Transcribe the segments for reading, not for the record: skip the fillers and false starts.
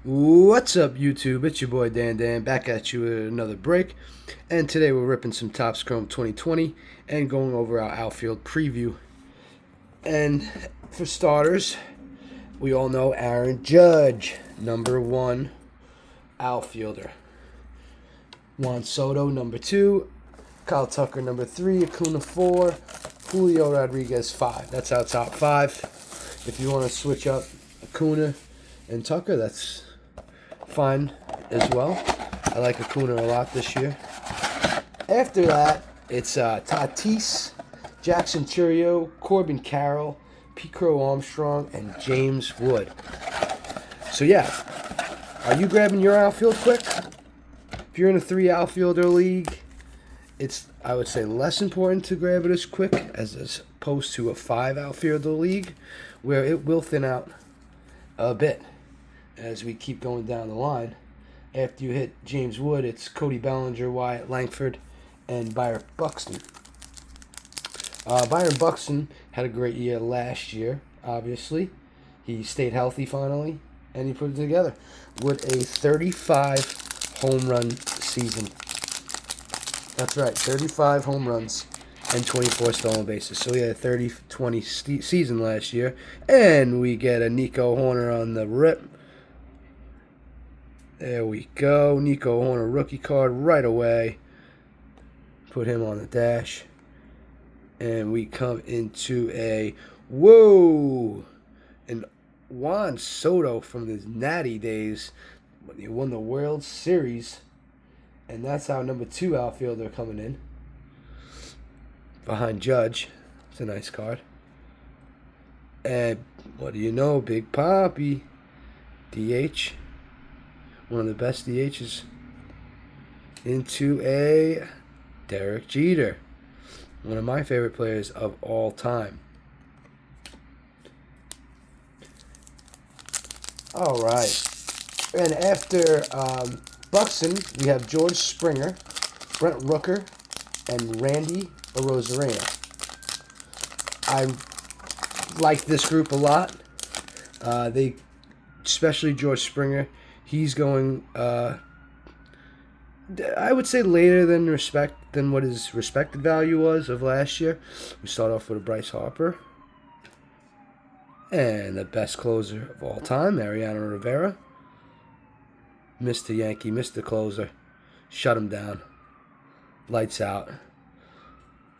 What's up, YouTube? It's your boy Dan Dan back at you with another break. And today we're ripping some Topps Chrome 2020 and going over our outfield preview. And for starters, we all know Aaron Judge, number one outfielder. Juan Soto, number two. Kyle Tucker, number three. Acuna, four. Julio Rodriguez, five. That's our top five. If you want to switch up Acuna and Tucker, that's fine as well. I like Acuna a lot this year. After that, it's Tatis, Jackson Chourio, Corbin Carroll, Pete Crow Armstrong, and James Wood. So yeah, are you grabbing your outfield quick? If you're in a 3 outfielder league, it's, I would say, less important to grab it as quick as opposed to a 5 outfielder league, where it will thin out a bit as we keep going down the line. After you hit James Wood, it's Cody Bellinger, Wyatt Langford, and Byron Buxton. Byron Buxton had a great year last year, obviously. He stayed healthy finally, and he put it together with a 35 home run season. That's right, 35 home runs and 24 stolen bases. So we had a 30-20 season last year. And we get a Nico Hoerner on the rip. There we go. Nico Hoerner rookie card right away. Put him on the dash. And we come into a, whoa, an Juan Soto from his Natty days when he won the World Series. And that's our number 2 outfielder coming in. Behind Judge. It's a nice card. And what do you know? Big Papi. DH. One of the best DHs. Into a Derek Jeter. One of my favorite players of all time. All right. And after Buxton, we have George Springer, Brent Rooker, and Randy Arozarena. I like this group a lot. Especially George Springer. He's going, I would say, later than what his respected value was of last year. We start off with a Bryce Harper. And the best closer of all time, Mariano Rivera. Mr. Yankee, Mr. Closer. Shut him down. Lights out.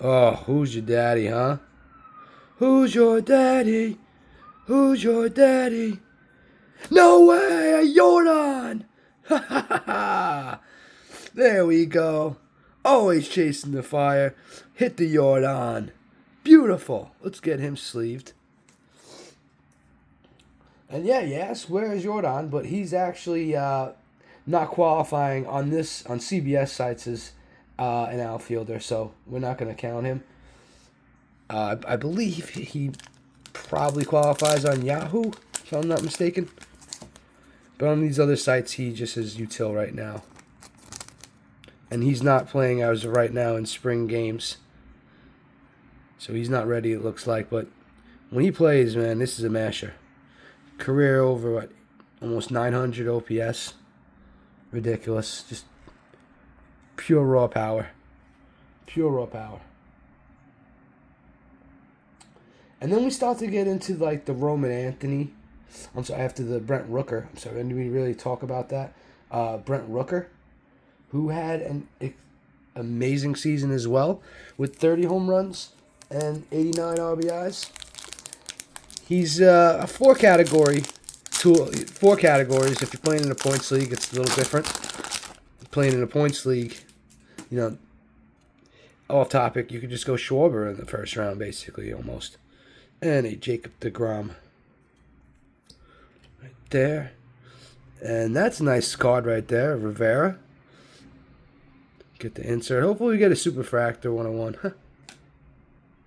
Oh, who's your daddy, huh? Who's your daddy? Who's your daddy? No way, Jordan! Ha ha ha ha! There we go. Always chasing the fire. Hit the Jordan. Beautiful. Let's get him sleeved. And yeah, yes, where is Jordan? But he's actually not qualifying on CBS sites as an outfielder, so we're not going to count him. I believe he probably qualifies on Yahoo, if I'm not mistaken. But on these other sites, he just is util right now. And he's not playing as of right now in spring games. So he's not ready, it looks like. But when he plays, man, this is a masher. Career over, almost 900 OPS. Ridiculous. Just pure raw power. Pure raw power. And then we start to get into, like, the Roman Anthony. I'm sorry, after the Brent Rooker. I'm sorry, didn't we really talk about that? Brent Rooker, who had an amazing season as well, with 30 home runs and 89 RBIs. He's a 4 categories. If you're playing in a points league, it's a little different. Playing in a points league, off topic, you could just go Schwarber in the first round, basically, almost. And a Jacob deGrom. Right there. And that's a nice card right there, Rivera. Get the insert. Hopefully we get a Superfractor 101.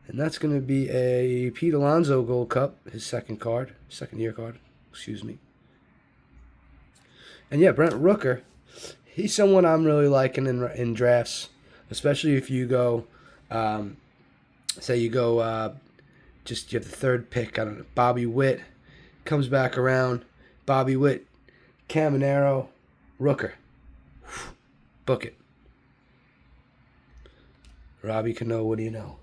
And that's going to be a Pete Alonso Gold Cup, his second year card, excuse me. And yeah, Brent Rooker, he's someone I'm really liking in drafts, especially if you go, say you go, you have the third pick, I don't know, Bobby Witt comes back around. Bobby Witt Caminero, Rooker. Book it. Robbie Cano, what do you know?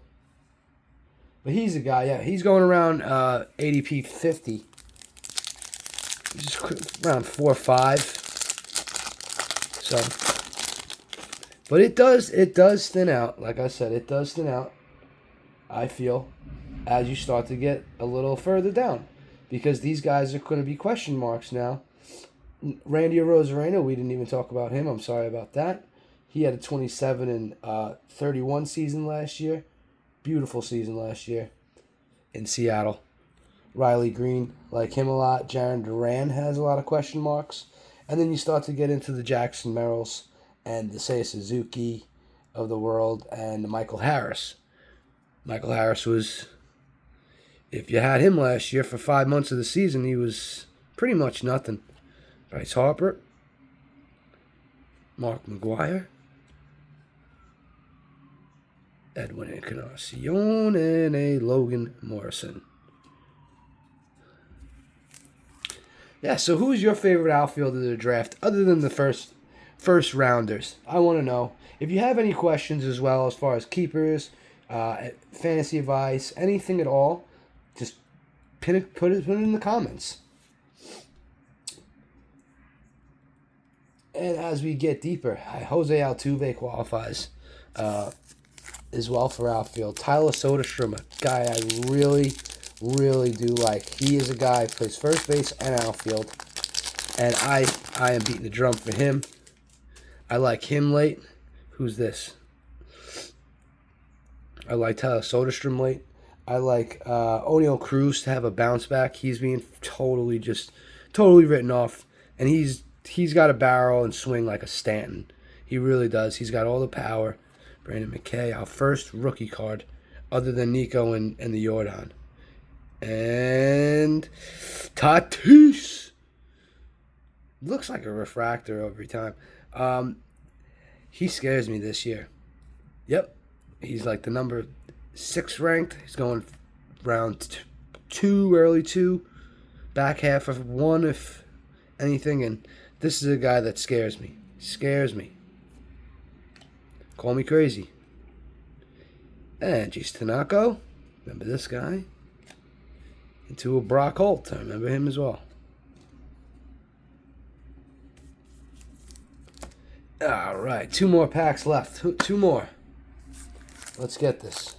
But he's a guy, yeah. He's going around ADP 50. Just around 4 or 5. So, but it does thin out. Like I said, it does thin out, I feel, as you start to get a little further down. Because these guys are going to be question marks now. Randy Arozarena, we didn't even talk about him. I'm sorry about that. He had a 27 and 31 season last year. Beautiful season last year in Seattle. Riley Green, like him a lot. Jaron Duran has a lot of question marks. And then you start to get into the Jackson Merrills and the Seiya Suzuki of the world and Michael Harris. Michael Harris was, if you had him last year for 5 months of the season, he was pretty much nothing. Bryce Harper, Mark McGuire, Edwin Encarnacion, and a Logan Morrison. Yeah, so who's your favorite outfielder of the draft other than the first rounders? I want to know. If you have any questions as well as far as keepers, fantasy advice, anything at all, just put it in the comments. And as we get deeper, Jose Altuve qualifies as well for outfield. Tyler Soderstrom, a guy I really, really do like. He is a guy who plays first base and outfield. And I am beating the drum for him. I like him late. Who's this? I like Tyler Soderstrom late. I like Oneil Cruz to have a bounce back. He's being totally written off. And he's got a barrel and swing like a Stanton. He really does. He's got all the power. Brandon McKay, our first rookie card, other than Nico and the Jordan. And Tatis. Looks like a refractor every time. He scares me this year. Yep. He's like the number 6 ranked. He's going round 2, early 2, back half of 1 if anything. And this is a guy that scares me. Scares me. Call me crazy. And Jace Tanaka. Remember this guy? Into a Brock Holt. I remember him as well. All right. 2 more packs left. 2 more. Let's get this.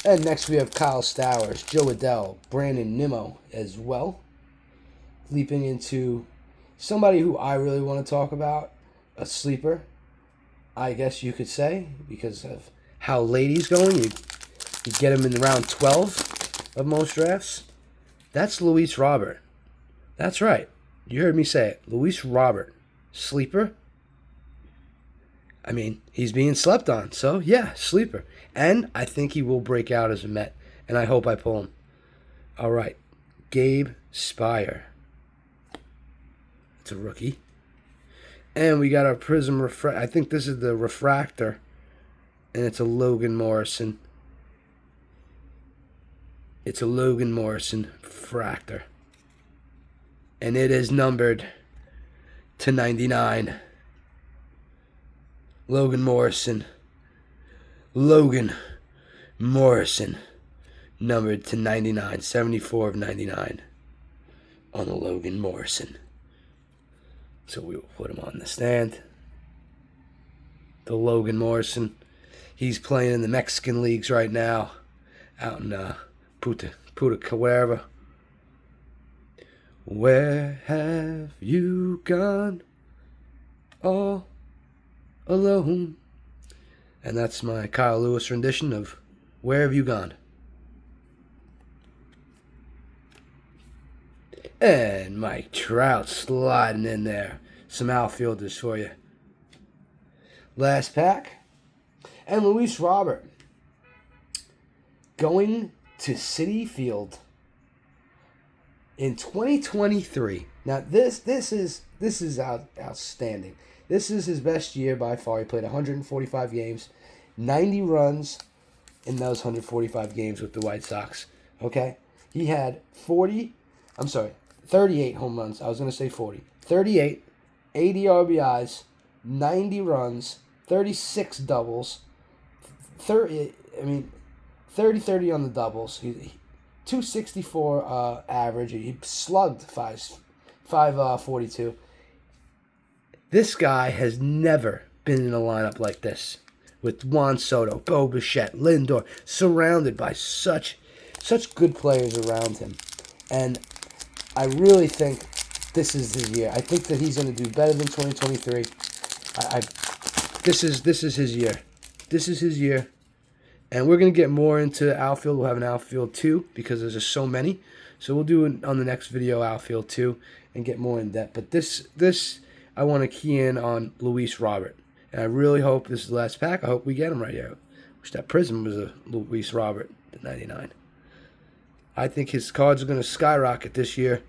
And next we have Kyle Stowers, Joe Adell, Brandon Nimmo as well. Leaping into somebody who I really want to talk about, a sleeper, I guess you could say, because of how late he's going. You get him in round 12 of most drafts. That's Luis Robert. That's right. You heard me say it. Luis Robert. Sleeper. I mean, he's being slept on. So, yeah, sleeper. And I think he will break out as a Met. And I hope I pull him. All right. Gabe Spire. It's a rookie. And we got our Prism I think this is the refractor. And it's a Logan Morrison. It's a Logan Morrison refractor. And it is numbered to 99. Logan Morrison. Logan Morrison. Numbered to 99. 74 of 99. On the Logan Morrison. So we will put him on the stand. The Logan Morrison. He's playing in the Mexican leagues right now. Out in Puta Cuerva. Where have you gone? All alone. And that's my Kyle Lewis rendition of Where Have You Gone? And Mike Trout sliding in there. Some outfielders for you. Last pack. And Luis Robert. Going to Citi Field in 2023. Now this is outstanding. This is his best year by far. He played 145 games, 90 runs in those 145 games with the White Sox. Okay? He had 38 home runs. I was going to say 40. 38, 80 RBIs, 90 runs, 36 doubles, 30 on the doubles. 264 average. He slugged 542. This guy has never been in a lineup like this, with Juan Soto, Bo Bichette, Lindor, surrounded by such good players around him. And I really think this is his year. I think that he's going to do better than 2023. This is his year. This is his year. And we're going to get more into outfield. We'll have an outfield 2 because there's just so many. So we'll do it on the next video, outfield 2, and get more in depth. But this I want to key in on Luis Robert. And I really hope this is the last pack. I hope we get him right here. Wish that Prism was a Luis Robert, the 99. I think his cards are going to skyrocket this year.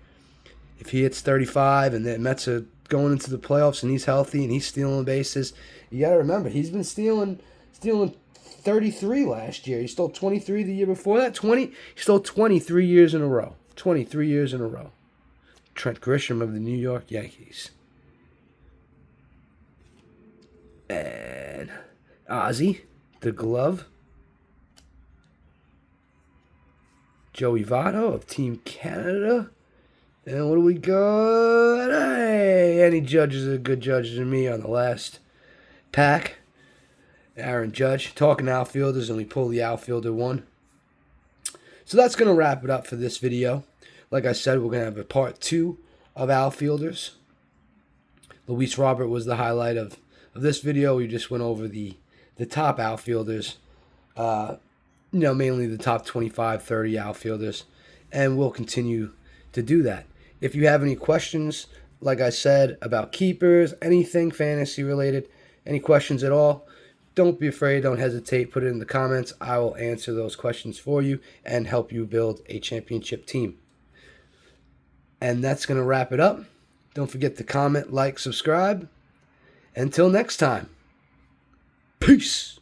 If he hits 35 and the Mets are going into the playoffs and he's healthy and he's stealing bases, you got to remember, he's been stealing 33 last year. He stole 23 the year before that. He stole 23 years in a row. 23 years in a row. Trent Grisham of the New York Yankees. And Ozzy, the glove. Joey Votto of Team Canada. And what do we got? Hey, any judges are good judges than me on the last pack. Aaron Judge, talking outfielders, and we pull the outfielder 1. So that's going to wrap it up for this video. Like I said, we're going to have a part 2 of outfielders. Luis Robert was the highlight of this video. We just went over the top outfielders, mainly the top 25, 30 outfielders, and we'll continue to do that. If you have any questions, like I said, about keepers, anything fantasy related, any questions at all, don't be afraid, don't hesitate, put it in the comments. I will answer those questions for you and help you build a championship team. And that's going to wrap it up. Don't forget to comment, like, subscribe. Until next time, peace.